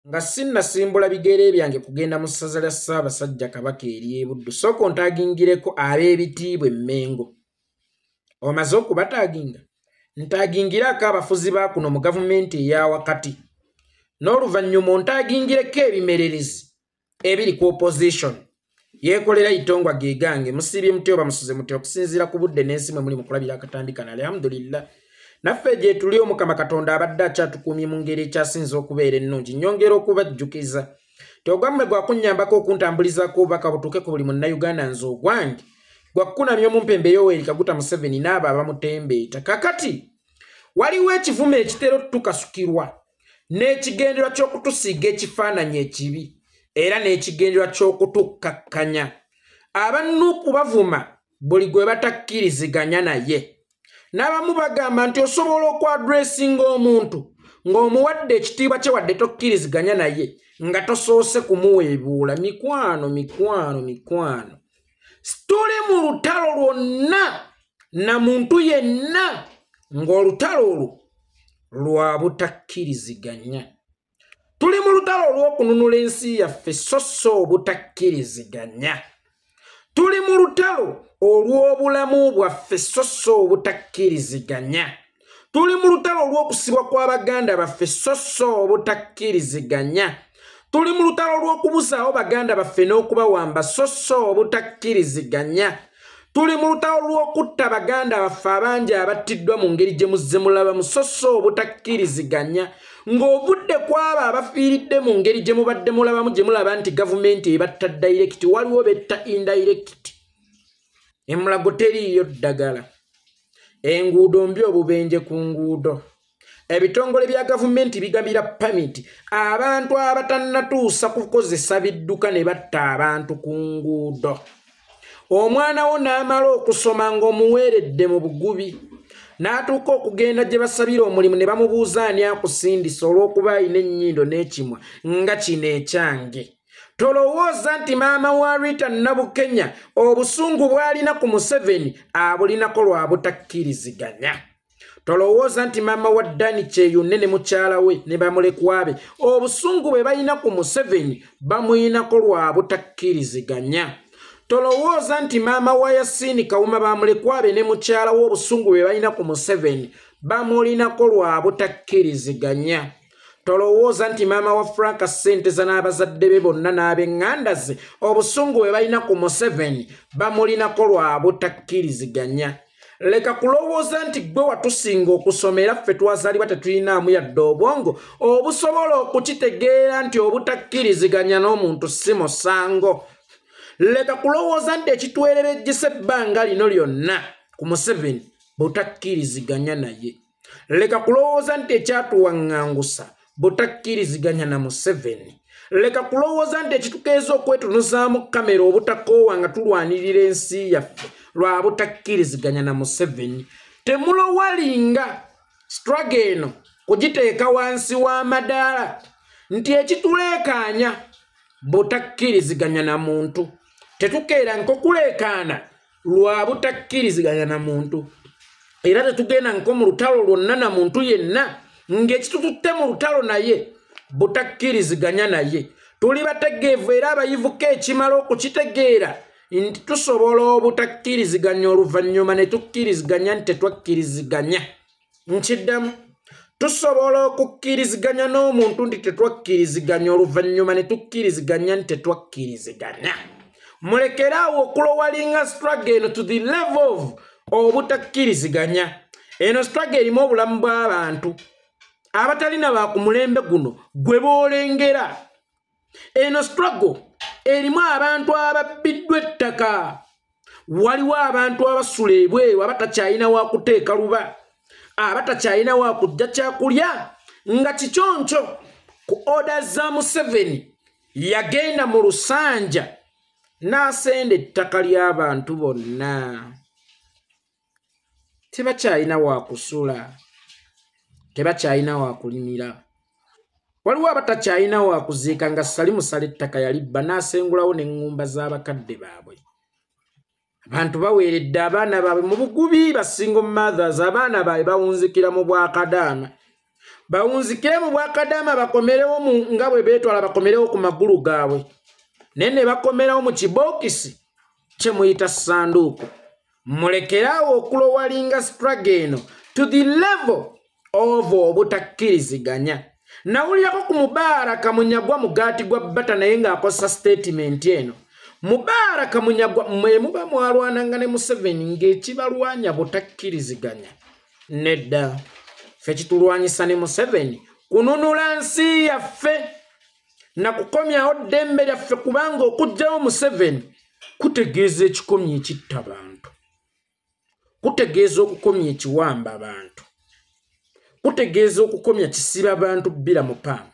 nga sinnasimbula bigere byange kugenda mu ssaza lya Ssaabasajja Kabaka eri Buddu sooka ontaagingireko ab'ebitiibwa Emmengo. Omaze okubataaginga? Ntaagingirako abafuzi ba kuno mu gavumenti eya wakati. N'oluvannyuma ontaagingireko ebimererezi ebiri ku opposition. Yeekolera itongwa geegange musibye muti oba musuze muti okusinziira ku budde n'ensi mwe muli mu kulabira akatambi kana. Alhamdulillah. Naffe gye tuli Omukama Katonda abadde akyatukuumye mu ngeri ekyasinza okubeera ennungi. Nnyongera okubajjukiza. Ogwammwe gwa kunnyambako okuntambulizaako obubaka butuuke ku buli munnayuganda nze ogwange. Gwa kukunamya omumpembe Yoweri Kaguta Museveni n'abo abamutembeeta. Kakati waliwo ekivume ekitera tukasukirwa n'ekigendererwa ky'okutusiiga ekifaananyi ekibi era n'ekigendererwa ky'okutukkakkanya. Abannuupu bavuma buli gwe batakkiriziganya naye. N'abamu bagamba nti osobola okwadressinga omuntu ng'omuwadde ekitiibwa kye wadde tokkiriziganya naye nga tosoose kumuweebuula. Mikwano. Tuli mu lutalo lwonna na muntu yenna ng'olutalo olwo lwa butakkiriziganya. Tuli mu lutalo olw'okununula ensi yaffe so obutakkiriziganya. Tuli mu lutalo olw'obulamu bwaffe so obutakkiriziganya. Tuli mu lutalo olw'okusibwa kw'Abaganda baffe so obutakkiriziganya. Tuli mu lutalo olw'okubusaawo Baganda baffe n'okubawamba so obutakkiriziganya. Tuli mu lutalo olw'okutta Baganda baffe abangi abattiddwa mu ngeri gye muzze mulabamu so obutakkiriziganya. Ng'obudde kw'abo abafiiridde mu ngeri gye mubadde mulabamu gye mulaba nti gavumenti ebatta direct waliwo betta indirect. Emulago teriiyo ddagala. Enguudo mbi obubenje ku nguudo. Ebitongole bya gavumenti bigabira pamiti abantu abatannatuusa kukozesa bidduka ne batta abantu ku nguudo. Omwana wo n'amala okusoma ng'omuweeredde mu bugubi n'atuuka okugenda gye basabira omulimu ne bamubuuza ani akusindisa olw'okuba alina ennyindo n'ekimwa nga kino ekyange. Tolowooza nti maama wa Rita Nabukenya obusungu bw'alina ku Museveni abulinako lwa butakkiriziganya. Tolowooza nti maama wa Dani Kyeyune ne mukyala we ne bamulekwabe obusungu bwe balina ku Museveni bamulinako lwa butakkiriziganya. Tolowooza nti maama wa Yasini Kawuma bamulekwabe ne mukyala we obusungu bwe balina ku Museveni bamulinako lwa butakkiriziganya. Tolowooza nti maama wa Frank Ssenteza n'abazadde be bonna n'ab'eŋŋanda ze obusungu bwe balina ku Museveni bamulinako lwa butakkiriziganya. Leka kulowooza nti gwe watusinga okusomera ffe twazaalibwa tetulinaamu yadde obwongo obusobola okukitegeera nti obutakkiriziganya n'omuntu si musango. Leka kulowooza nti ekitwererejjesa ebbanga lino lyonna ku Museveni butakkiriziganya naye. Leka kulowooza nti ekyatuwaŋŋangusa butakkiriziganya na Museveni. Leka kulowooza nti ekitukeeza okwetunuzaamu kamera obutakoowa nga tulwanirira ensi yaffe lwa butakkiriziganya na Museveni. Temulowalinga struggle eno kugiteeka wansi w'amadaala nti ekituleekaanya butakkiriziganya na muntu. Tetukeera nkokuleekaana lwa butakkiriziganya na muntu. Era tetugenda nko mu lutalo lwonna na muntu yenna ng'ekitututte mu lutalo naye butakkiriziganya naye. Tuli bategeevu era abayivuko ekimala okukitegeera nti tusobola obutakkiriziganya oluvannyuma ne tukkiriziganya nti tetwakkiriziganya. Nkiddamu tusobola okukkiriziganya n'omuntu nti tetwakkiriziganya oluvannyuma ne tukkiriziganya nti tetwakkiriziganya. Mulekeraawo okulowalinga struggle eno to the level of obutakkiriziganya. Eno struggle erimu obulamu bw'abantu abatalina ba ku mulembe guno gwe boolengera. Eno struggle erimu abantu ababbiddwa ettaka. Waliwo abantu abasula ebweru abatakyalina wa kuteeka luba, abatakyalina wa kujja kyakulya nga kikyonco ku oda za Museveni yagenda mu Lusanja n'asenda ettaka ly'abantu bonna. Tebakyalina wa kusula, tebakyalina wa kulimira. Waliwo abatakyalina wa kuziika nga Salimusala ettaka yalibba n'asengulawo n'eŋŋumba z'abakadde baabwe. Abantu baweeredde abaana baabwe mu bugubi, basingle mothers, abaana baabwe bawunzikira mu bwakadaama. bawunzikire mu bwakadama bakomerewo mu nga bwe beetwala bakomerewo ku magulu gaabwe nene bakomerewo mu kibokisi kye muyita sanduuku mulekerawo okulowalinga struggle eno to the level of obutakkiriziganya nawulirako ku Mubaraka Munyagwa mugaati gwa bbata naye ng'akozesa statement eno Mubaraka Munyagwa mwe muba mwalwananga ne Museveni ng'ekibalwanya butakkiriziganya nedda ffe kitulwanyisa ne Museveni kununula nsi yaffe na kukomyawo ddembe lyaffe kubanga okugyawo Museveni kutegeeza ekikomya ekitta abantu kutegeeza okukomya ekiwamba abantu kutegeeza okukomya kisiba abantu bbira mu paamu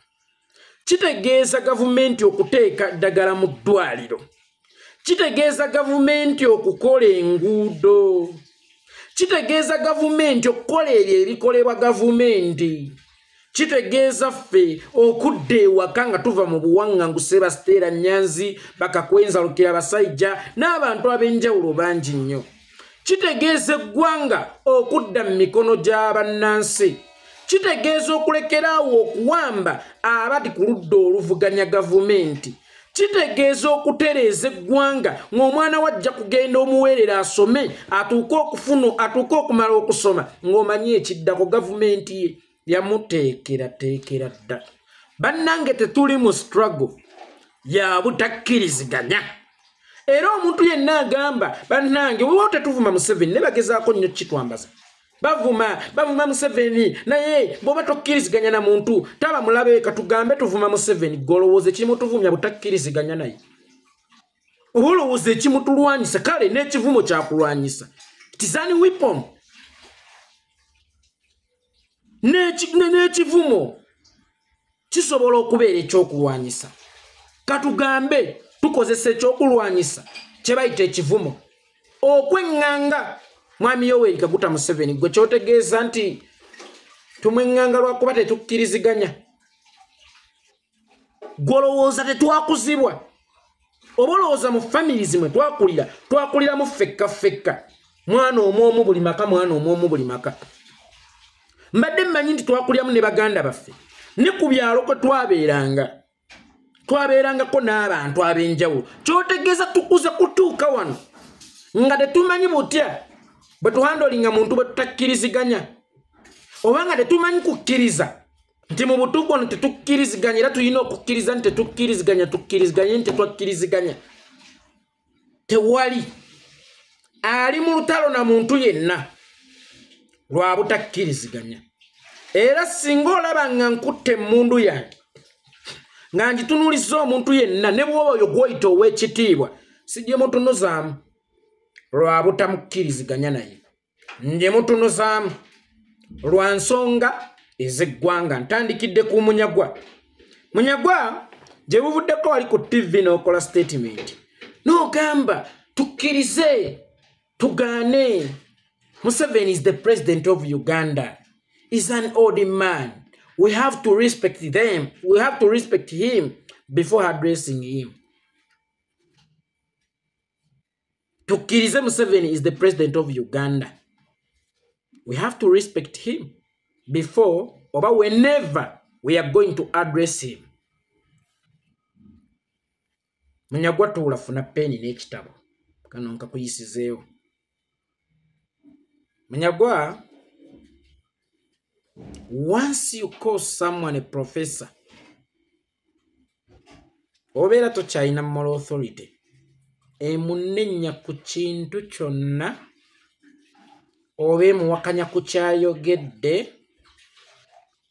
kitegeeza gavumenti okuteeka ddagala mu ddwaliro kitegeeza gavumenti okukola enguudo kitegeeza gavumenti okukola ebyo ebikolebwa gavumenti kitegeeza ffe okudda ewaka nga tuva mu buwaŋŋangu Sebasteera Nyanzi Bakakwenza Lukira Basajja n'abantu ab'enjawulo bangi nnyo kitegeeza eggwanga okudda mu mikono gy'abannansi kitegeeza okulekeraawo okuwamba abati ku ludda oluvuganya gavumenti kitegeeza okutereeza eggwanga ng'omwana wajja kugenda omuweerera asome atuuke okumala okusoma ng'omanyi ekiddako gavumenti ye yamuteekerateekera dda bannange tetuli mu struggle ya butakkiriziganya era omuntu yenna agamba bannange weewo tetuvuma Museveni ne bagezaako nnyo kitwambaza bavuma Museveni naye bw'oba tokkiriziganya na muntu taba mulabe katugambe tuvuma Museveni golowooza ekimutuvumya butakkiriziganya naye oba olowooza ekimutulwanyisa kale n'ekivumo kyakulwanyisa tizani weapon n'ekivumo kisobola okubeera ekyokulwanyisa katugambe tukozesa ekyokulwanyisa kye bayita ekivumo okweŋŋanga mwami Yoweri Kaguta Museveni gwe kyotegeeza nti tumweŋŋanga lwakuba tetukkiriziganya gwolowooza tetwakuzibwa oba olowooza mu families mwe twakuliramu ffekka mwana omwomu buli maka mwana omwomu buli maka mbadde mmanyi nti twakuliramu ne baganda baffe ne ku byalo kwe twabeerangako n'abantu ab'enjawulo kyotegeeza tukuza kutuuka wano nga tetumanyi butya bwe tuhandolinga muntu bwe tutakkiriziganya oba nga tetumanyi kukkiriza nti mu butuufu ono tetukkiriziganya era tulina okukkiriza nti tetukkiriziganya nti tetwakkiriziganya tewali ali mu lutalo na muntu yenna lwa butakkiriziganya era singa olaba nga nkutte emmundu yange nga ngitunuliza omuntu yenna ne bw'oba oyo gw'oyita ow'ekitiibwa sijje mutunuzaamu lwa butamukkiriziganya naye nje mutunuzaamu lwa nsonga ez'eggwanga ntandikidde ku Munyagwa gye buvuddeko wali ku TV n'okola statement n'ogamba tukkirize tugaane Museveni is the president of Uganda is an old man we have to respect him before addressing him tukkirize Museveni is the president of Uganda we have to respect him before or whenever we are going to address him. Munyagwa tuulafuna peni n'ekitabo kano nkakuyisizeewo. Munyagwa, once you call someone a professor, obeera tokyalina moral authority emunenya ku kintu kyonna oba emuwakanya ku kyayogedde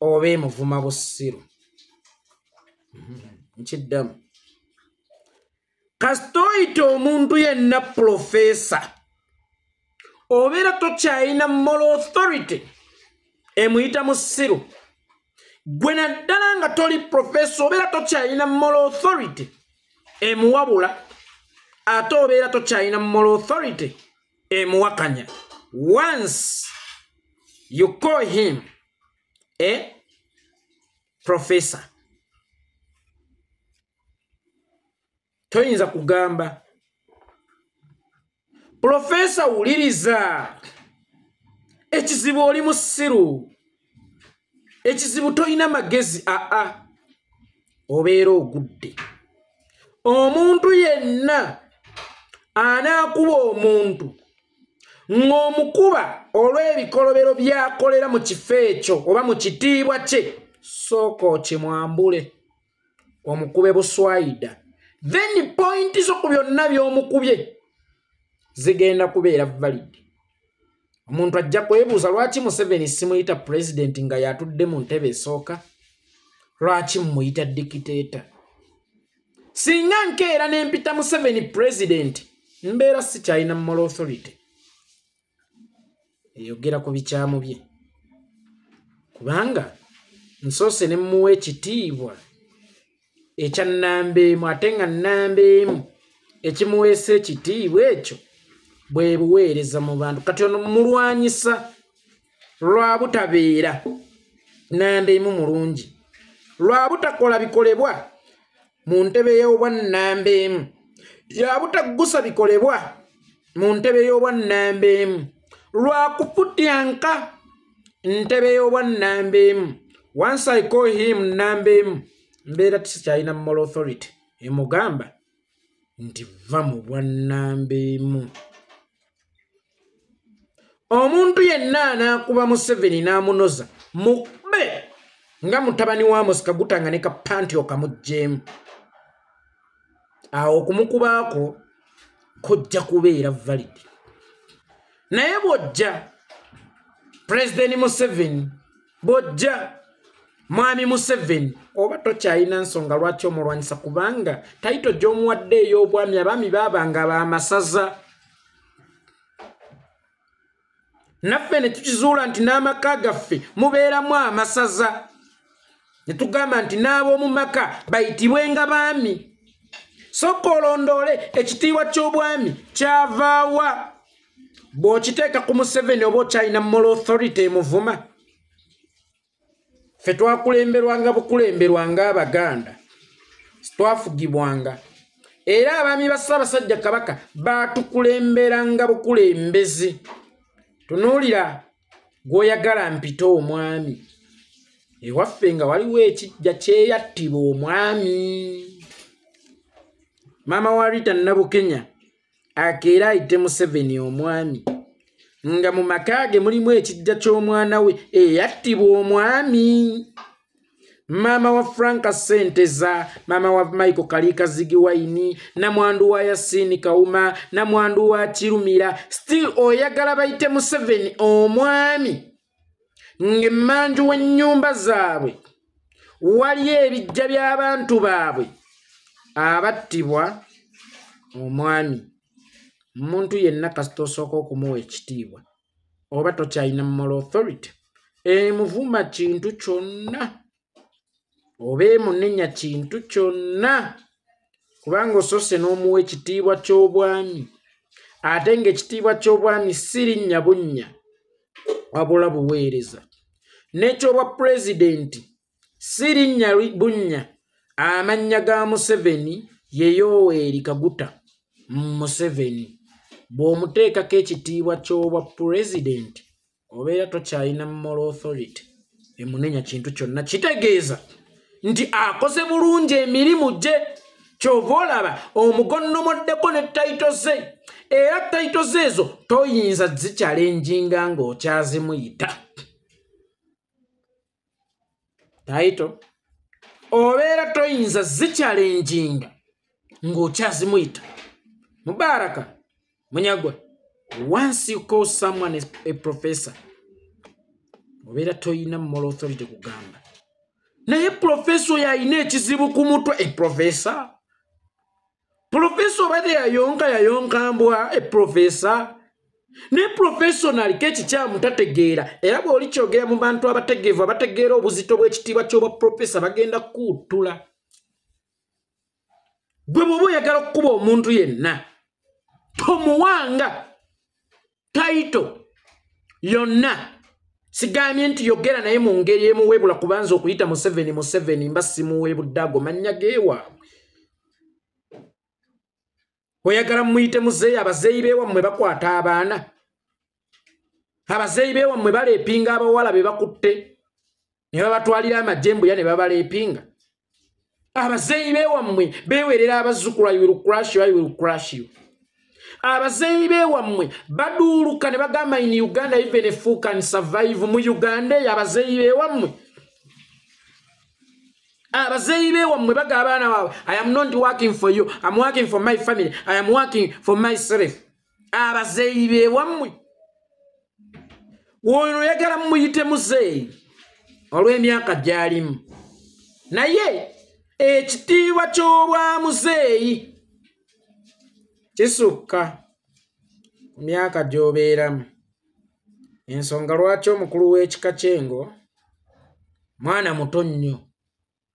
oba emuvuma bussiru. Nkiddamu kasita oyita omuntu yenna professor obeera tokyalina moral authority emuyita musiru. Gwe naddala nga toli professor obeera tokyalina moral authority emuwabula ate obeera tokyalina moral authority emuwakanya. Once you call him a professor, toyinza kugamba professor wuliriza ekizibu oli musiru ekizibu toyina magezi obeera ogudde. Omuntu yenna anaakuba omuntu ng'omukuba olw'ebikolobero by'akolera mu kifo ekyo oba mu kitiibwa kye, sooka okimwambule omukube buswayida, then pointi zo ku byonna by'omukubye zigenda kubeera valid. Omuntu ajja kwebuuza lwaki Museveni simuyita pulezidenti nga yatudde mu ntebe esooka? Lwaki mumuyita dikiteeta? Singa nkeera n'empita Museveni pulezidenti, mbeera sikyalina moral authority eyogera ku bikyamu bye, kubanga nsoose ne muwa ekitiibwa ekya nnamba emu, ate nga nnamba emu ekimuweesa ekitiibwa ekyo bwe buweereza mu bantu. Kati ono mulwanyisa lwa butabeera nnamba emu mulungi, lwa butakola bikolebwa mu ntebe y'obwa nnamba emu, ya butaggusa bikolebwa mu ntebe y'obwa nnamba emu, lwa kufutyanka ntebe y'obwa nnamba emu. Once I call him nnamba emu, mbeera tikyalina moral authority emugamba nti va mu bwa nnamba emu. Omuntu yenna anaakuba Museveni n'amunoza, mukube nga mutabani wa Amos Kagutanga ne kapanti okamugjeemu. Awo okumukubaako kujja kubeera valid. Naye bw'ojja President Museveni, bw'ojja Mwami Museveni, oba tokyalina nsonga lwaki omulwanyisa, kubanga tayito gy'omuwadde ey'obwami abaami baabanga b'amasaza. Naffe ne tukizuula nti n'amaka gaffe mubeeramu amasaza, ne tugamba nti n'ab'omu maka bayitibwenga baami. Sooka olondoole ekitiibwa ky'obwami kyavaawa. Bw'okiteeka ku Museveni oba okyalina moral authority emuvuma. Ffe twakulemberwanga bukulemberwanga Abaganda, twafugibwanga, era abaami ba Ssaabasajja Kabaka baatukulemberanga bukulembezi. Tunuulira gw'oyagala mpita omwami, ewaffe nga waliwo ekijja kyeyattibwa omwami. Maama wa Rita Nabukenya akeera ayite Museveni omwami, nga mu maka ge mulimu ekijja ky'omwana we eyattibwa omwami. Maama wa Franka Senteza, maama wa Michael Kalika Zigiwaini, namwandu wa Yasini Kauma, namwandu wa Kirumira, still oyagala bayite Museveni omwami, ng'emmanju w'ennyumba zaabwe wali ebijja by'abantu baabwe abattibwa omwami. Muntu yenna kasita osooka okumuwa ekitiibwa oba tokyalina moral authority emuvuma kintu kyonna oba emunenya kintu kyonna, kubanga osoose n'omuwa ekitiibwa ky'obwami, ate ng'ekitiibwa ky'obwami si linnya bunnya wabula buweereza, n'ekyobwa pulezidenti si linnya bunnya. Amannya ga Museveni ye Yoweri Kaguta Museveni. Bw'omuteekako ekitiibwa ky'obwa pulezidenti obeera tokyalina moral authority emunenya kintu kyonna. Kitegeeza nti akoze bulungi emirimu gye, kyova olaba omugonnomoddeko ne tayito ze, era tayito ze ezo toyinza zikyalenjinga ng'okyazimuyita. Tayito obeera toyinza zikyalenjinga ng'okyazimuyita. Mubaraka Munyagwa, once you call someone a professor, obeera toyina moral authority kugamba. Naye professor yalina ekizibu ku mutwe, professor. Professor bade yayonka mbwa professor. Ne professional k'ekikyamu tategeera, era bw'oli kyogera mu bantu abategeevu abategeera obuzito bw'ekitiibwa ky'obwa professor bagenda kuutula. Gwe bw'oba oyagala okukuba omuntu yenna, tomuwanga tayito yonna. Sigambye nti yogera naye mu ngeri emu weebula kubanza okuyita Museveni mba simuweebudde ago mannya geewaabwe. Oyagala muyite muzeeyi, abazeeyi beewammwe bakwata abaana, abazeeyi beewammwe baleepinga abawala be bakutte. ne babatwalira amajembo ya ne babaleepinga. Abazeeyi beewammwe beewerera abazzukulu you will crush you. Abazeeyi beewammwe baduuluka ne bagamba in Uganda even a fool can survive mu Uganda abazeeyi beewammwe. Abazeeyi beewammwe baga abaana baabwe I am not working for you, I am working for my family, I am working for myself. Abazeeyi beewammwe. Wono yagala muyite muzeeyi olw'emyaka gy'alimu. Naye ekitiibwa ky'obwa muzeeyi kisukka ku myaka gy'obeeramu. Ensonga lwaki omukulu w'ekika ky'Engo mwana muto nnyo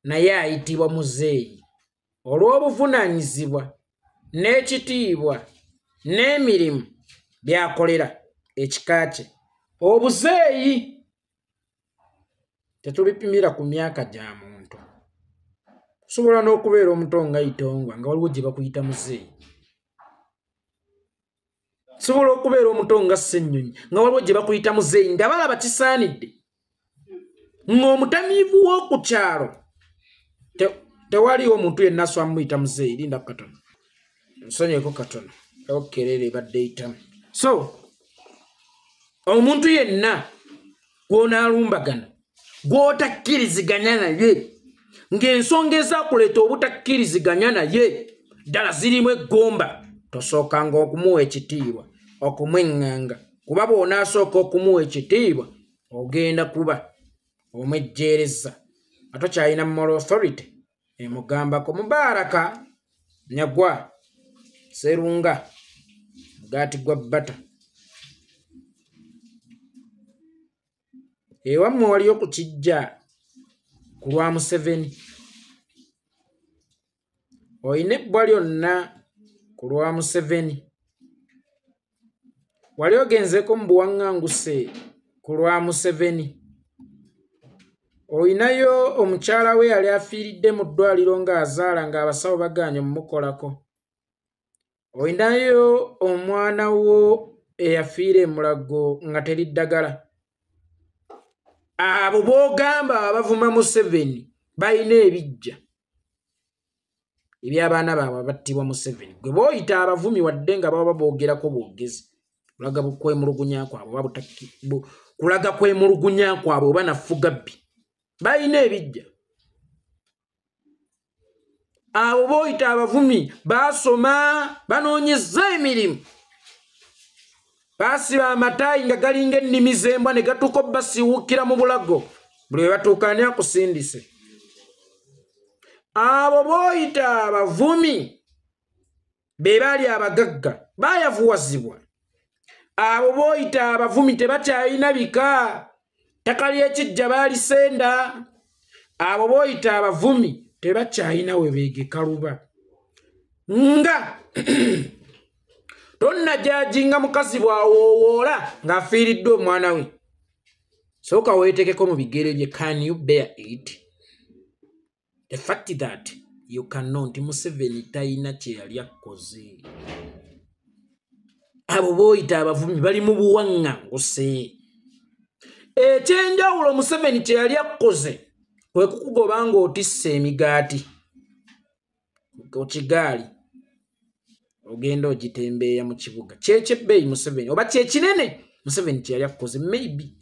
naye ayitibwa muzeeyi olw'obuvunaanyizibwa n'ekitiibwa n'emirimu by'akolera ekika kye. Obuzeeyi tetubipimira ku myaka gya muntu. Kusobola n'okubeera omuto nga Itongwa nga waliwo gye bakuyita muzeeyi. Kusobola okubeera omuto nga Ssennyonyi nga waliwo gye bakuyita muzeeyi nga balaba kisaanidde. Ng'omutamiivu w'oku kyalo tewaliwo omuntu yenna aswa muyita muzeeyi. Linda katono. Nsonyieko katono. Okerere badde eyitamu. So, omuntu yenna gw'onaalumbagana gw'otakkiriziganya naye ng'ensonga ezaakuleeta obutakkiriziganya naye ddala zirimu eggomba, tosookanga okumuwa ekitiibwa okumweŋŋanga, kuba bw'onaasooka okumuwa ekitiibwa ogenda kuba omwejjeereza nga tokyalina moral authority emugambako. Mubaraka Nyagwa Sserunga Mugaati gwa Bbata. Ewammwe waliyo ku Kijja ku lwa Museveni. Oyina ebbwa lyonna ku lwa Museveni. Wali ogenzeeko mu buwaŋŋanguse ku lwa Museveni. Oyinayo omukyala we yali afiiridde mu ddwaliro ng'azaala ng'abasawo bagaanye mumukolako. Oyinayo omwana wo eyafiira e Mulago nga teri ddagala. Abo boogamba abavuma Museveni balina ebijja eby'abaana baabwe abattibwa Museveni. Gwe booyita abavumi wadde nga baba boogerako bwogezi. Kulaga kwemulugunya kwabwe kulaga kwemulugunya kwabwe oba nafugabbi. Balina ebijja. Abo booyita abavumi baasoma banoonyezza emirimu. Basiba amataayi nga galinga ennimi z'embwa ne gatuuka basiwukira mu bulago buli we batuuka ani akusindise. Abo booyita abavumi be baali abagagga baayavuwazibwa. Abo booyita abavumi tebakyalina bika, ttaka ly'ekiggya baalisenda. Abo booyita abavumi tebakyalina we beegeka luba. Nga tonnajajinga mukazi bw'awoowoola ng'afiiriddwe omwana we. Sooka weetekeko mu bigere bye. Can you bear it? The fact that you cannot. Museveni talina kye yali akoze. Abo booyita abavumi bali mu buwaŋŋanguse. Ekyenjawulo Museveni kye yali akoze kwe kukugoba ng'otisse emigaati ku kigaali ogenda ogitembeeya mu kibuga. Kyekyebbaayi Museveni oba kyekinene Museveni kye yali akoze. Maybe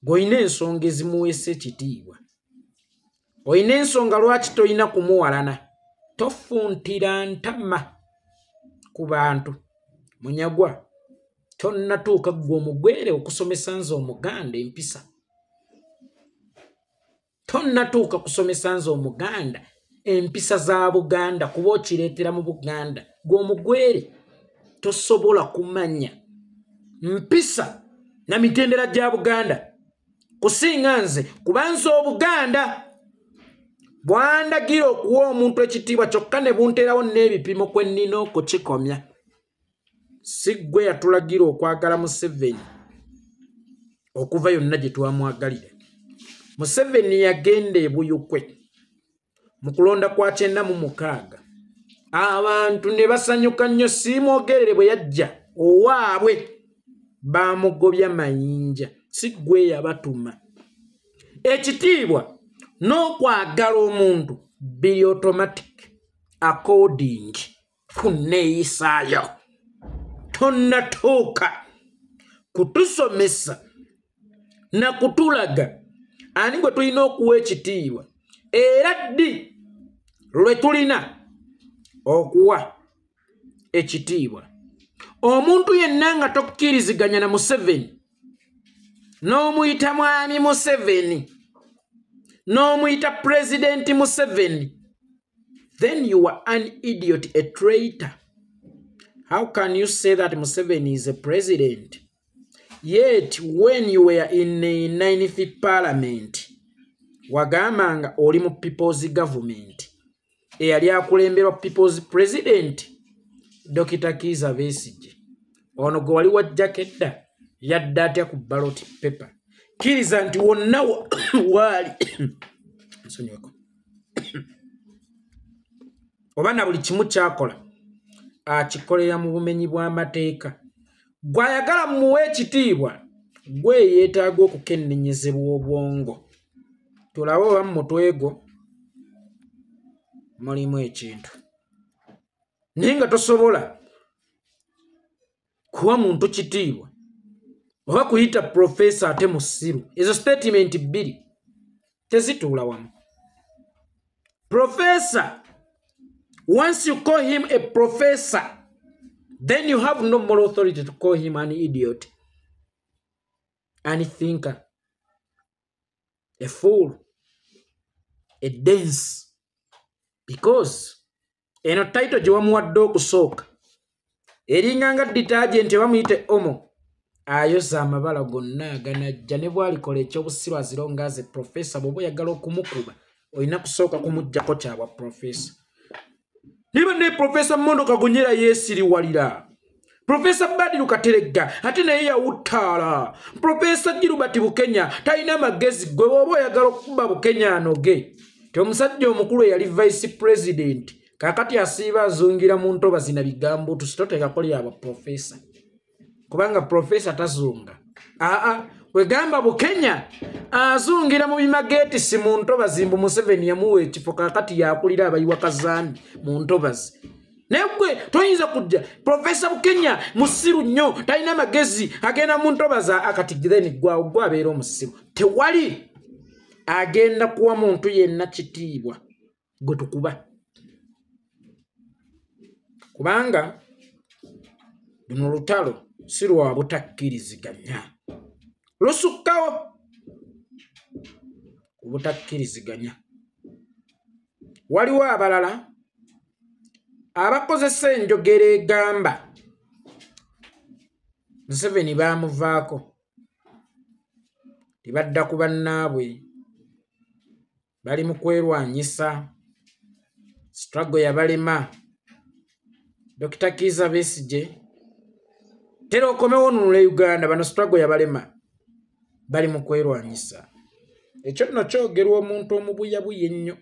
gw'olina ensonga ezimuweesa ekitiibwa, olina ensonga lwaki tolina kumuwalana. Tofuntira ntama ku bantu. Munyagwa tonnatuuka ggwe omugwere okusomesa nze Omuganda empisa. Tonnatuuka kusomesa nze Omuganda empisa za Buganda kuba okireetera mu Buganda. Gwe omugwere tosobola kumanya mpisa na mitendera gya Buganda kusinga nze kuba nze Obuganda bwandagira okuwa omuntu ekitiibwa kyokka ne bunteerawo n'ebipimo kwe nnina okukikomya. Si ggwe yatulagira okwagala Museveni okuva yonna gye twamwagalira. Museveni yagenda e Buyukwe mu kulonda kwa 96. Abantu ne basanyuka nnyo. Siimwogerere bwe yajja owaabwe baamugobya mayinja. Si ggwe yabatuma. ekitiibwa n'okwagala omuntu biri automatic according ku nneeyisaayo. Tonnatuuka kutusomesa na kutulaga ani gwe tulina okuwa ekitiibwa era ddi lwe tulina okuwa ekitiibwa. Omuntu yenna nga tokkiriziganya na Museveni n'omuyita mwami Museveni n'omuyita President Museveni, then you are an idiot, a traitor. How can you say that Museveni is a president? Yet when you were in the 95th parliament, wagambanga oli mu people's government, eyali akulemberwa people's president Dr. Kizza Besigye. Ono gwe wali wajjako edda yadda atya ku ballot paper. Kkiriza nti wonna waali nsonyiweko oba na buli kimu kyakola akikolera mu bumenyi bw'amateeka. Gw'ayagala muwe ekitiibwa gwe yeetaaga okukennenyezebwa obwongo. Tulabe oba mu mutwe gwo mulimu ekintu naye nga tosobola kuwa muntu kitiibwa oba kuyita profesa ate musiru. Ezo statement bbiri tezituula wamu. Professor, once you call him a professor, then you have no moral authority to call him an idiot, an thinker, a fool, a dense. Because eno title gye wamuwadde okusooka eringanga detergent bamuyite omo ayoza amabala gonna aganajja ne bw'alikola ekyobusiru azironga aze professor. Bw'oba oyagala okumukuba olina kusooka kumuggyako kyabwa professor. Niba ne Professor Mondo Kagunyera yeesiriwalira, Professor Badiru Kateregga ate naye yawuttaala, Professor Gilbert Bukenya talina magezi. Gwe bw'oba oyagala okukuba Bukenya anoge. Omusajja omukulu yali vice president kakati asiiba azungira mu ntobazi na bigambo tusitoteekako lyaba professor kubanga professor tazunga. Wegamba Bukenya azungira mu bimageeti si mu ntobazi. Mbu Museveni yamuwa ekifo kakati yakulira abayiwa Kazambi mu ntobazi. Naye gwe toyinza kujja Professor Bukenya musiru nnyo talina magezi agenda mu ntobazi akati then gwe abeera omusiru. Tewali agenda kuwa muntu yenna kitiibwa gwe tukuba. Kubanga luno lutalo si lwa butakkiriziganya. Lusukkawo obutakkiriziganya. Waliwo abalala abakozesa enjogera egamba Museveni baamuvaako tibadda ku bannaabwe bali mu kwerwanyisa struggle yabalema. Dr. Kizza Besigye tera okomewo nunula Uganda bano struggle yabalema bali mu kwerwanyisa. Ekyo nno kyogerwa omuntu omubuyabuya ennyo.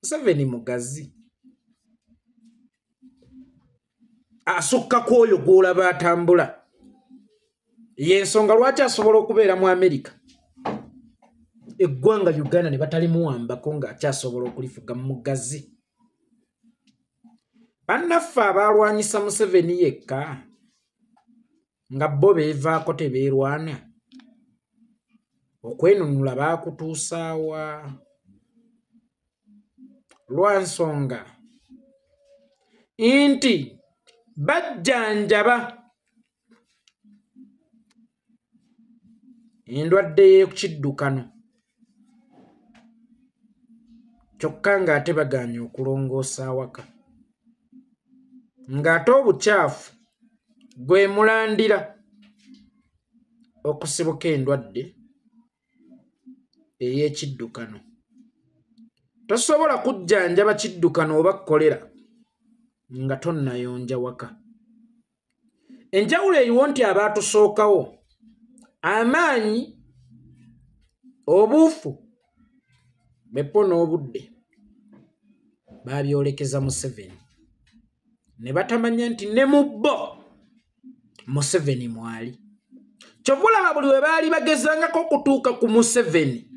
Museveni mugazi asukka ku oyo gw'olaba atambula. Y'ensonga lwaki asobola okubeera mu Amerika eggwanga Uganda ne batalimuwambako ng'akyasobola okulifuga. Mugazi. Bannaffe abalwanyisa Museveni yekka nga bo beevaako tebeerwana okwenunula baakutuusaawa lwa nsonga nti bajjanjaba endwadde y'ekiddukano kyokka ng'ate baganye okulongoosa awaka ng'ate obukyafu gwe mulandira okusibuka endwadde ey'ekiddukano. Tosobola kujjanjaba kiddukano oba kolera nga tonnayonja waka. Enjawulo eriwo nti abaatusookawo amaanyi obuufu beppo n'obudde baabyolekeza Museveni ne batamanya nti ne mu bo Museveni mwali. kyovulaba buli we baali bagezangako okutuuka ku Museveni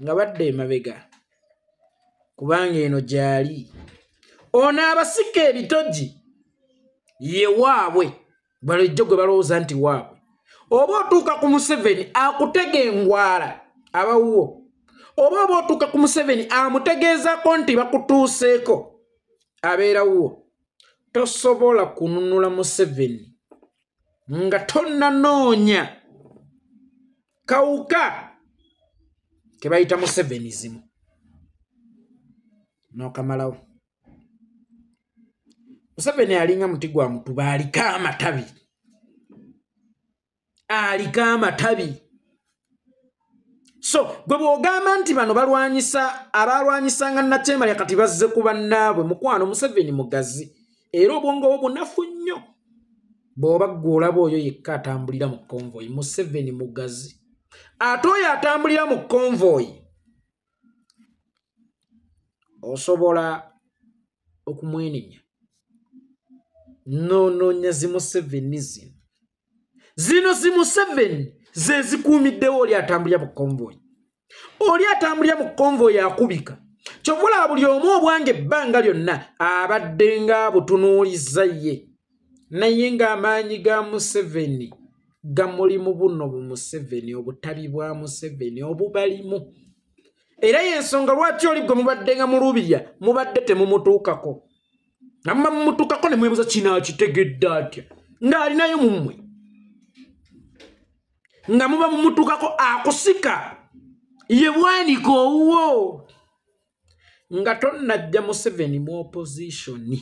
nga badde emabega kubanga eno gyali ono abasika ebitogi ye waabwe balejjo gwe balowooza nti waabwe oba otuuka ku Museveni akutega engwala abawuwo oba otuuka ku Museveni amutegeezako nti bakutuuseeko abeerawuwo tosobola kununula Museveni nga tonnanoonya kawuka ke bayita Musevenizimu n'okamalawo. Museveni alinga muti gwa mutuba aliko amatabi. So gwe bw'ogamba nti bano balwanyisa abalwanyisanga Nakyembalya kati bazze ku bannaabwe mukwano Museveni mugazi era obwongo bwo bunafu nnyo bw'oba ggwe olaba oyo yekka atambulira mu konvoyi. Museveni mugazi ate oyo atambulira mu konvoyi osobola okumwenenya noonya zi Museveni zino zi Museveni ze zikuumiddewo oli atambulira mu konvoyi. Oli atambulira mu konvoyi akubika kyovula buli omu obwange ebbanga lyonna abadde nga butunuuliza ye naye ng'amaanyi ga Museveni gamulimu buno bu Museveni obutabi bwa Museveni obubalimu era y'ensonga lwaki oli gwe mubadde nga mulubirya mubadde temumutuukako namma mumutuukako ne mwebuuza kino akitegedde atya ng'alinayo mu mmwe nga muba mumutuukako akusika ye bwanika owuwo nga tonnajja Museveni mu opposition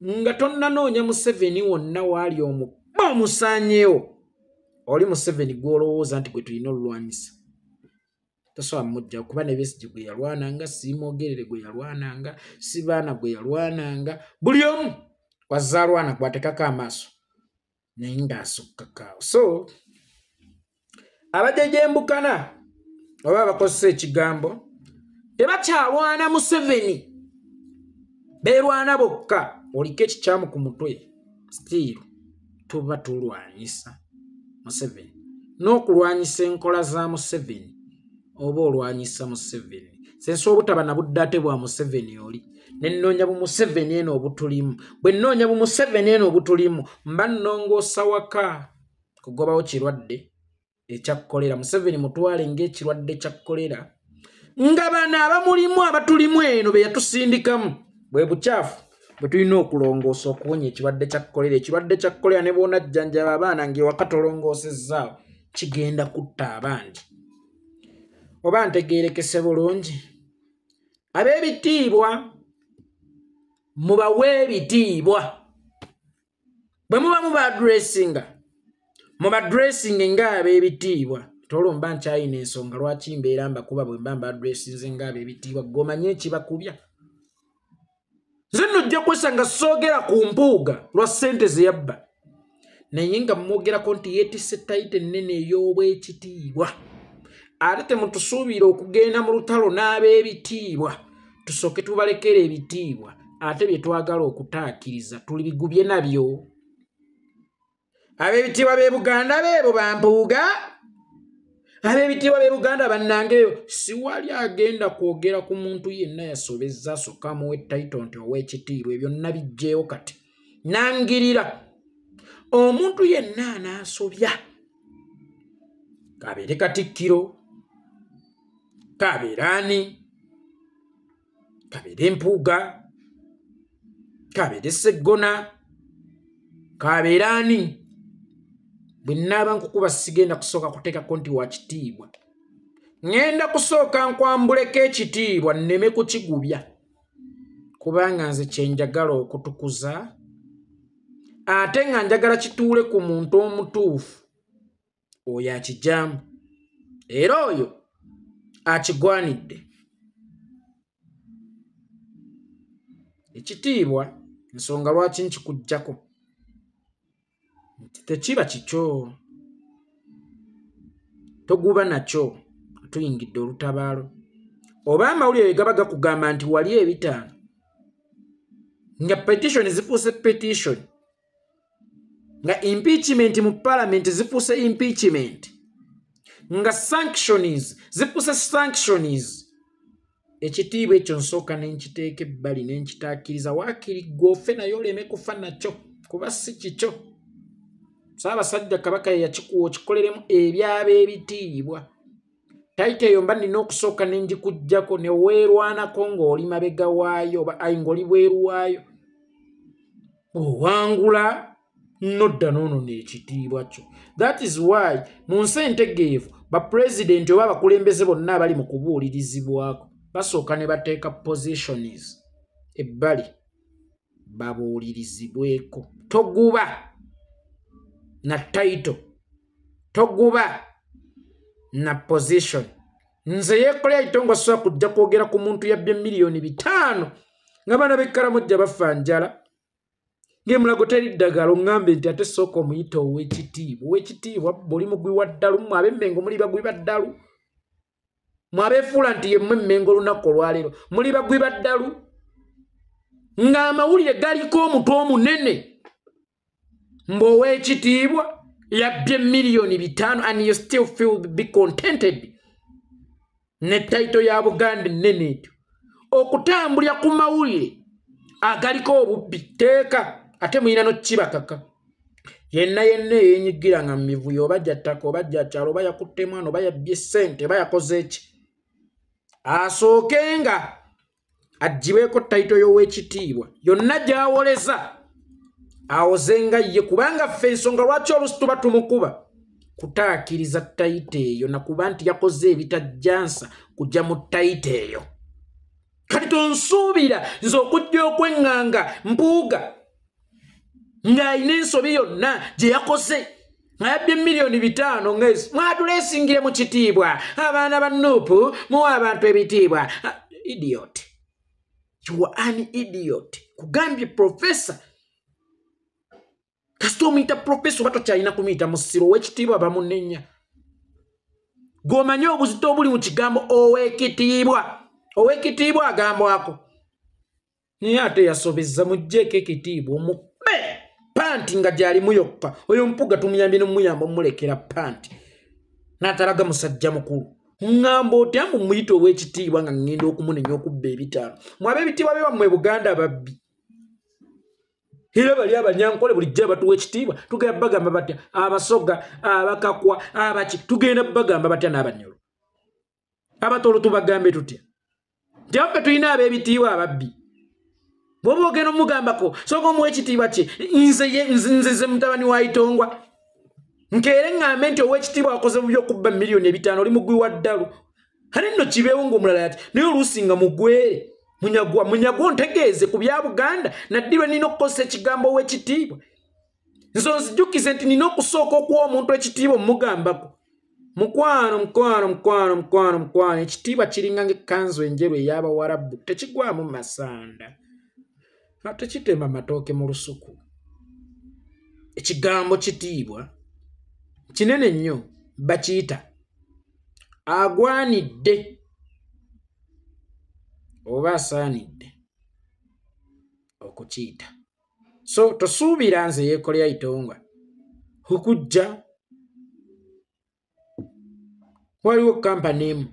nga tonnanoonya Museveni wonna waali omukba omusaanyeewo oli Museveni gw'olowooza nti gwe tulina olulwanyisa tosobola mujja kuba ne Besigye gwe yalwananga Siimwogerere gwe yalwananga Sibaana gwe yalwananga buli omu wazaalwana gwatekako amaaso naye ng'asukkakaawo. So abajejembukana oba abakozesa ekigambo tebakyalwana Museveni beerwana bokka oliko ekikyamu ku mutwe still tuba tulwanyisa Museveni n'okulwanyisa enkola za Museveni oba olwanyisa Museveni sensi obutaba na buddaate bwa Museveni oli nennoonya bu Museveni eno obutulimu bwe nnoonya bu Museveni eno obutulimu mba nnongoosa waka kugobawo kirwadde ekya kolera. Museveni mutwale ng'ekirwadde kya kolera nga bano abamulimu abatulimu eno be yatusindikamu bwe bukyafu bwe tulina okulongoosa okuwonya ekirwadde kya kolera. Ekirwadde kya kolera ne bw'onajjanjaba abaana ng'ewaka tolongoosezaawo kigenda kutta abandi. Oba ntegeerekese bulungi ab'ebitiibwa mubawe ebitiibwa bwe muba mubadressinga ng'ab'ebitiibwa tolomba nkyayina ensonga lwaki mbeera mbakuba bwe mba mbadressinze ng'ab'ebitiibwa gomanye ekibakubya. Nze nojja kwesanga soogera ku mpuuga lwa ssente ze yabba naye nga mwogerako nti yeetisse tayite ennene ey'obwekitiibwa. Ate temutusuubira okugenda mu lutalo n'ab'ebitiibwa tusooke tubalekera ebitiibwa ate bye twagala okutaakiriza tulibigubye nabyo. Ab'ebitiibwa b'e Buganda beebo bampuuga ab'ebitiibwa b'e Buganda bannangeyo siwali agenda kwogera ku muntu yenna yasobezza asooka amuwa ettayito nti ow'ekitiibwa. Ebyo nabijjeewo kati nangirira omuntu yenna anaasobya kabeere Katikkiro kabeere ani kabeere Empuuga kabeere Sseggona kabeere ani bwe nnaaba nkukuba sigenda kusooka kuteekako nti wa kitiibwa ŋŋenda kusooka nkwambuleko ekitiibwa nneme kukigubya kubanga nze kyenjagala okutukuza ate nga njagala kituule ku muntu omutuufu oyo akijjamu era oyo akigwanidde. Ekitiibwa ensonga lwaki nkikuggyako nti tekiba kikyo toguba nakyo tuyingidde olutabaalo oba amawulire gaba gakugamba nti wali ebitaano nga petition zifuuse petition nga impeachment mu parliament zifuuse impeachment nga sanctions zifuuse sanctions ekitiibwa ekyo nsooka n'enkiteeka ebbali n'enkitaakiriza waakiri gwofe naye oleme kufa nakyo kuba si kikyo Ssaabasajja Kabaka yakikuwa okikoleremu ebyaba ebitiibwa tayita eyo mba nina okusooka n'engikuggyako ne weerwanako ng'oli mabega waayo oba ayi ng'oli bweru waayo owangula nodda noono n'ekitiibwa kyo. That is why mu nsi entegeevu bapulezidenti oba abakulembeze bonna abali mu kubuulirizibwako basooka ne bateeka positions ebbali babuulirizibweko. Toguba na title, toguba na position. Nze yeekolera Itongo asobola kujja kwogera ku muntu yabbye miliyoni 5 nga baana b'Ekkalamojja bafa njala ng'emulago teri ddagala oŋŋambe nti ate sooka omuyita ow'ekitiibwa. Ow'ekitiibwa buli mugwi wa ddalu mmwe ab'Emmengo muli bagwi ba ddalu mmwe abeefuula nti yemmwe Emmengo olunaku olwaleero muli bagwi ba ddalu ng'amawulire galiko omutwe omunene mb'ow'ekitiibwa yabbye miliyoni 5 and you still feel be contented ne title ya Buganda ennene etyo okutambulira ku mawulire agaliko obubbi teeka ate muyina n'okibakaka yenna yeenyiggiranga mu mivuyo oba gyattaka oba gyakyalo oba yakutte mwana oba yabbye ssente oba yakoze eki asookenga aggiweeko title y'ow'ekitiibwa yonna gy'awoleza awozenga ye kubanga ffe ensonga lwaki oluusi tuba tumukuba kutaakiriza tayita eyo nakuba nti yakoze ebitajjansa kujja mu tayita eyo. Kati tonsuubira nze okujja okweŋŋanga mpuuga ng'alina ensobi yonna gye yakoze nga yabbye miliyoni 5 ng'ezi mwatuleesingire mu kitiibwa abaana ba Nuupu muwa abantu ebitiibwa. Idiot. You are an idiot. Kugambye professor kasita omuyita professor oba tokyalina kumuyita musiro ow'ekitiibwa bamunenya. G'omanye obuzito obuli mu kigambo ow'ekitiibwa. Ow'ekitiibwa agambwako naye ate yasobezza mugjeeko ekitiibwa omukube panti nga gy'alimu yokka. Oyo mpuga tumuyambye n'omuyamba omulekera panti n'atalaga musajja mukulu. Ngamba otya mbu muyita ow'ekitiibwa nga ngenda okumunenya okubba ebitaano. Mwabe ebitiibwa bye bammwe Buganda babbi. Era bali abanyankole bulijjo abatuwa ekitiibwa tugenda bagamba batya abasoga abakakwa abaki tugenda bagamba batya n'abanyolo abatolo tubagambe tutya nti affe tulina ab'ebitiibwa ababbi. Bw'oba ogenda omugambako soka omuwa ekitiibwa kye nze mutabani wa Itongwa nkeere ŋŋambe nti ow'ekitiibwa wakoze bubi okubba miliyoni 5 oli mugwi wa ddalu. Ate nno kibeewo ng'omulala yati naye oluusi nga mugwere munyagwa ontegeeze ku bya Buganda naddirwe nina okukozesa ekigambo ow'ekitiibwa. Nze onzijukize nti nina okusooka okuwa omuntu ekitiibwa omugambako. Mukwano ekitiibwa kiringa ng'ekkanzu enjeru ey'Abawarabu tekigwamu masanda tekitema matooke mu lusuku. Ekigambo kitiibwa kinene nnyo bakiyita agwanidde oba asaanidde okukiyita. So tosuubira nze yeekolera Itongo okujja waliwo kampani emu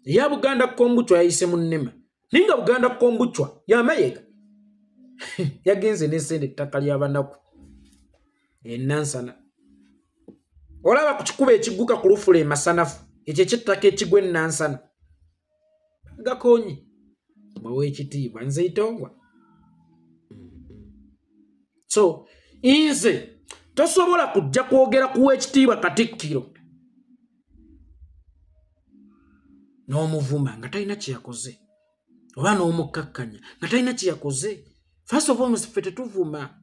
eya Buganda Kombuchwa yayise mu nnema naye nga Buganda Kombuchwa y'amayega yagenze n'esente ettaka ly'abanaku ennansana. Olaba ku kikuba ekigguka ku lufula emasanafu ekyo eky'ettaka ekigwa ennansana gakonye ow'ekitiibwa nze Itongo. So nze tosobola kujja kwogera ku w'ekitiibwa Katikkiro n'omuvuma nga talina kye yakoze oba n'omukkakkanya nga talina kye yakoze. First of all ffe tetuvuma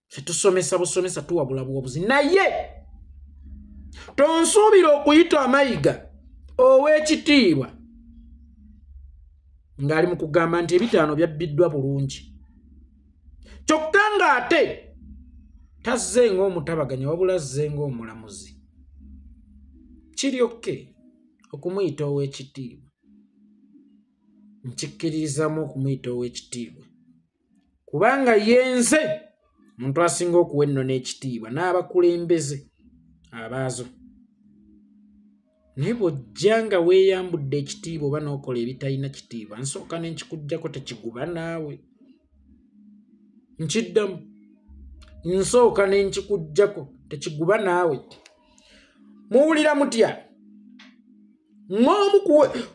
ffe tusomesa busomesa tuwabula buwabuzi naye tonsuubira okuyita amayiga ow'ekitiibwa ng'ali mu kugamba nti 5 byabbiddwa bulungi kyokka ng'ate tazze ng'omutabaganya wabula azze ng'omulamuzi. Kiri okke okumuyita ow'ekitiibwa nkikkiririzaamu okumuyita ow'ekitiibwa kubanga yenze Muntu asinga okuwa ennono ekitiibwa n'abakulembeze abaazo. Naye bw'ojja nga weeyambudde ekitiibwa oba n'okola ebitalina kitiibwa, nsooka ne nkikuggyako tekiguba naawe. Nkiddamu, nsooka ne nkikuggyako tekiguba naawe. Muwulira mutya? Ng'omu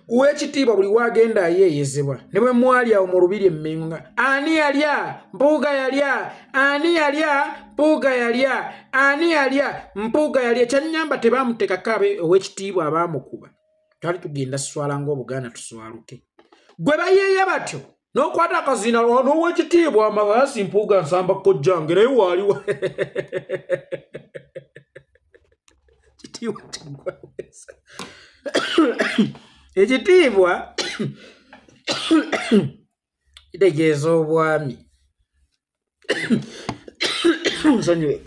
kuwa ekitiibwa buli waagenda ayeeyezebwa. Ne bwe mwali awo mu lubiri emmengo nga ani yalya? Mpuuga yalya. Ani yalya? Mpuuga yalya. Ani yalya? Mpuuga yalya. Ekyannyamba tebaamuteekako ow'ekitiibwa abaamukuba. Twali tugenda swala ng'Obuganda tuswaluke. Gwe bayeeya batyo n'okwata akazina n'ow'ekitiibwa amabaasi mpuuga nsamba kojjange naye waaliwa. Ekitiibwa tegwaweza. Ekitiibwa kitegeeza obwami. Nsonyiwe.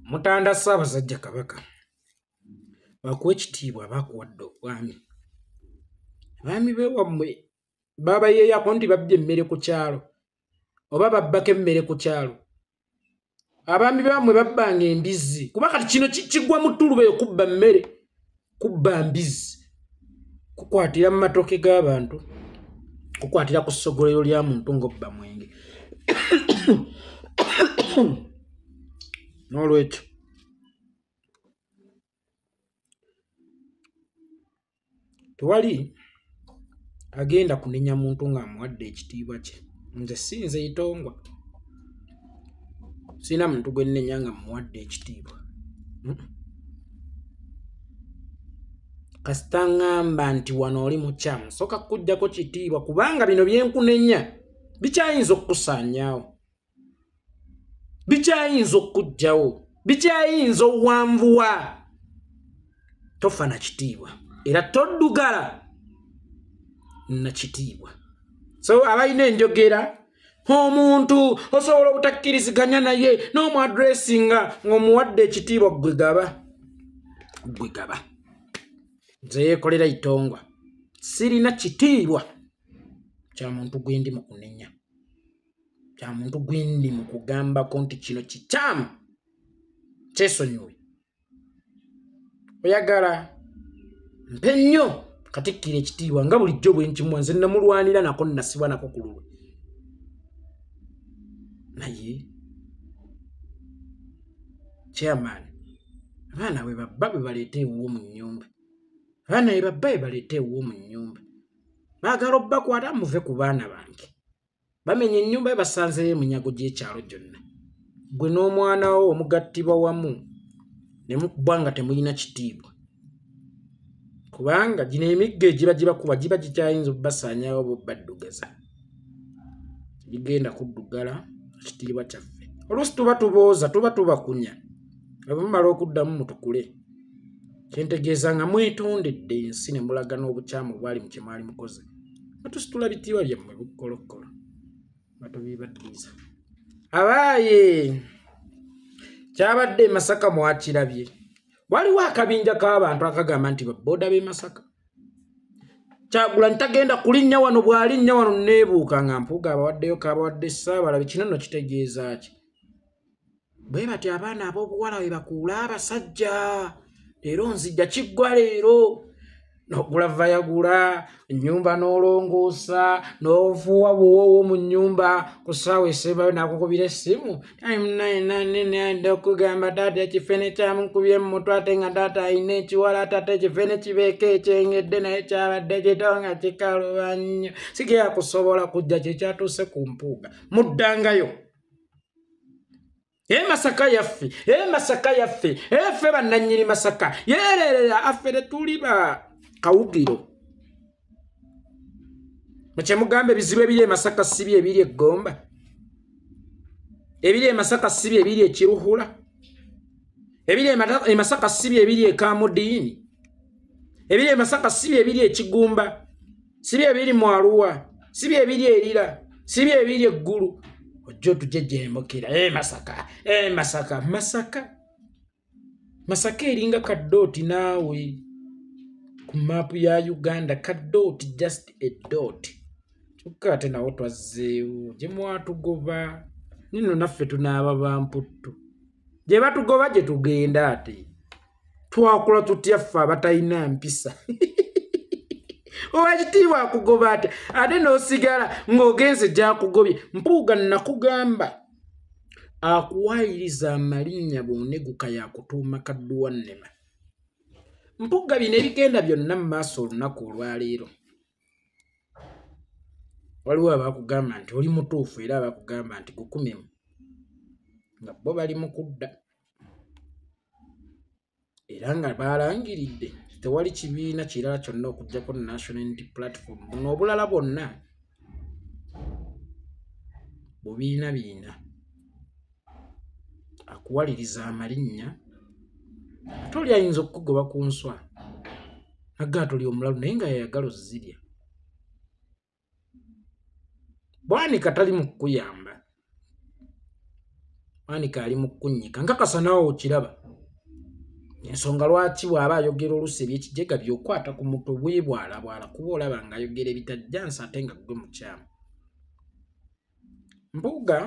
Mutanda Ssaabasajja Kabaka bakuwa ekitiibwa abakuwadde obwami. Abaami b'ewammwe baabayeeyako nti babbye emmere ku kyalo oba babbako emmere ku kyalo. Abaami bammwe babbanga embizzi kuba kati kino kiggwa mu ttuluba eyo kubba mmere, kubba mbizzi, kukwatira mu matooke g'abantu, kukwatira ku ssogolero lya muntu ng'obba mwenge. N'olwekyo tewali agenda kunenya muntu ng'amuwadde ekitiibwa kye. Nze sinze Itongwa. Sina muntu gwe nnenya nga mmuwadde ekitiibwa. Kasita ŋŋamba nti wano oli mukyamu sooka kukuggyako kitiibwa kubanga bino byenkunenya bikyayinza okukusaanyaawo. Bikyayinza okuggyawo. Bikyayinza owanvuwa. Tofa na kitiibwa era toddugala na kitiibwa. So abalina enjogera omuntu osobola obutakkiriziganya naye n'omuadressinga ng'omuwadde ekitiibwa gwe gaba. Gwe gaba. Nze yeekolera Itongwa. Sirina kitiibwa kya muntu gwe ndi mu kunenya. Kya muntu gwe ndi mu kugambako nti kino kikyamu. Kyesonyiwe. Oyagala mpe nnyo Katikkiro ekitiibwa nga bulijjo bwe nkimuwa. Nze namulwanira nako nasibwa nako ku lulwe. Naye chairman abaana bwe babba bwe baleeta ewuwo mu nnyumba. Abaana bwe babba bwe baleeta ewuwo mu nnyumba. Baagala obbakwata muve ku baana bange. Bamenye ennyumba basanzeyo eminyago gy'ekyalo gyonna. Gwe n'omwana wo omugattibwa wamu ne mukubwa nga temulina kitiibwa. Kubanga gino emiggo egiba gibakuba giba gikyayinza obbasaanyaawo bobbaddugaza. Gigenda kuddugala ekitiibwa kyaffe. Oluusi tuba tubooza tuba tubakunya. Abamala okuddamu mutukule. Kyentegeeza nga mwetondedde ensi ne mulaga n'obukyamu bwali mu kye mwali mukoze. Batusitula bitiibwa byammwe bukkolokolo. Batubibaddiriza. Abaaye kyabadde e Masaka mwakirabye. Waliwo akabinja k'abantu akagamba nti babbooda b'e Masaka. Kyagulanyi tagenda kulinnya wano bw'alinnya wano neebuuka nga mpuuga abawaddeyo k'abawadde Ssaabalabi. Kino nno kitegeeza ki? Bwe bati abaana ab'obuwala bwe bakuula abasajja. Leero nzijja kiggwa leero. N'ogula vayagula, ennyumba n'olongoosa, n'ofuuwa buwoowo mu nnyumba, ku ssaawa esembayo n'akukubira essimu. Nayinanene okugamba taata ekifene kyamukubye mu mutwe ate nga taata alina ekiwala taata ekifene kibeeko ekyengedde naye kyabadde kitonga kikaluba nnyo. Sigera kusobola kujja kye kyatuuse ku mpuuga. Muddangayo. Masaka yaffe, Masaka yaffe, ffe bannannyini Masaka. Yeererera affe tuli ba Kawugiro. Mukye mugamba ebizibu ebiri e Masaka si bye ebiri e Gomba. Ebiri e Masaka si bye ebiri e Kiruhura. Ebiri e Masaka si bye ebiri e Kamudiini. Ebiri e Masaka si bye ebiri e Kigumba. Si bye ebiri mu Arua. Si bye ebiri e Lira. Si bye ebiri e Ggulu. Ojjo tujje gyembukira. Masaka. Masaka. Masaka. Masaka eringa kaddooti naawe. Ku maapu ya Uganda kaddooti just a dot. kyokka ate nawo twazzeewo gye mwatugoba nino naffe tunaaba bamputtu gye batugoba gye tugenda ate twakula tutya ffe abatalina mpisa owekitiibwa akugoba ate n'osigala ng'ogenze gyakugobye Mpuuga nakugamba akuwaayiriza amalinnya bw'oneguka yakutuuma kadduwa nnema Mpuuga bino ebigenda byonna mu maaso olunaku olwaleero waliwo abakugamba nti oli mutuufu era abakugamba nti gukumemu nga bo bali mu kudda era nga baalangiridde tewali kibiina kirala kyonna okuggyako National Unity Platform buno obulala bwonna bubiina akuwaliriza amalinnya ate oli ayinza okukugoba ku nswa nagga tuli omulalu naye nga yayagala ozirya bwanika tali mu kukuyamba bwanika ali mu kukunnyika nkakasa nawe okiraba ensonga lwaki bw'aba ayogera oluusi eby'ekijega by'okwata ku mutwe bwebwalabwala kuba olaba ng'ayogera ebitajjansa ate nga gwe mukyamu Mpuuga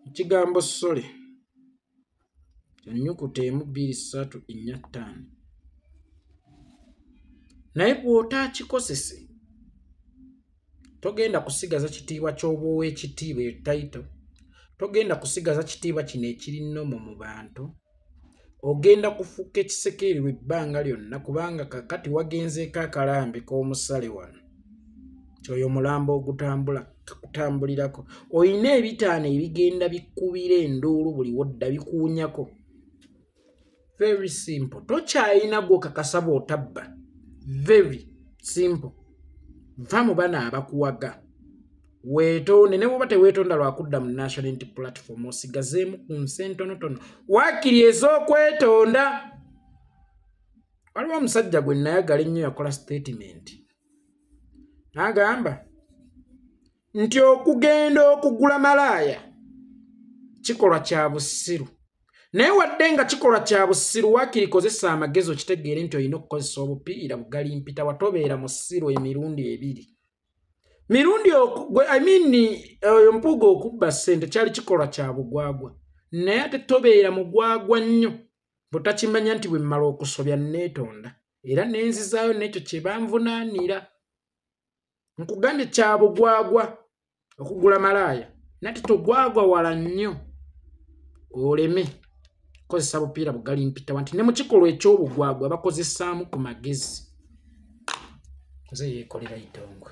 ekigambo ssole ennyukuta 1 2 3 4 5 naye bw'otaakikozese togenda kusigaza kitiibwa ky'oba ow'ekitiibwa etaito togenda kusigaza kitiibwa kino ekiri nnomo mu bantu ogenda kufuuka ekisekererwa ebbanga lyonna kubanga kakati wagenzeeko akalambi k'omusale wano kyoyo mulambo ogutambulirako oyina ebitaano ebigenda bikkubira enduulu buli wodda bikuunyako very simple tokyayina gw'okakasa bw'otabba very simple va mu bana abakuwaga weetonde ne bwoba teweetonda lwakudda mu National Unity Platform osigazeemu ku nsi entonotono waakiri ez'okwetonda waliwo omusajja gwe nayagala ennyo yakola statement n'agamba nti okugenda okugula malaaya kikolwa kya bussiru naye wadde nga kikolwa kya bussiru waakiri kozesa amagezi okitegeere nti olina okukozesa obupiira bugali mpita watobeera mu ssiru emirundi 2 mirundi oyo Mpuuga okubba ssente kyali kikolwa kya bugwagwa naye ate tobeera mugwagwa nnyo butakimanya nti bwe mmala okusobya neetonda era nenzizaayo n'ekyo kye banvunaanira nkugambye kya bugwagwa okugula malaaya nate togwagwa wala nnyo oleme kozesa bupiira bugali mpita wanti ne mu kikolwa eky'obugwagwa bakozesaamu ku magezi nze yeekolera itongwa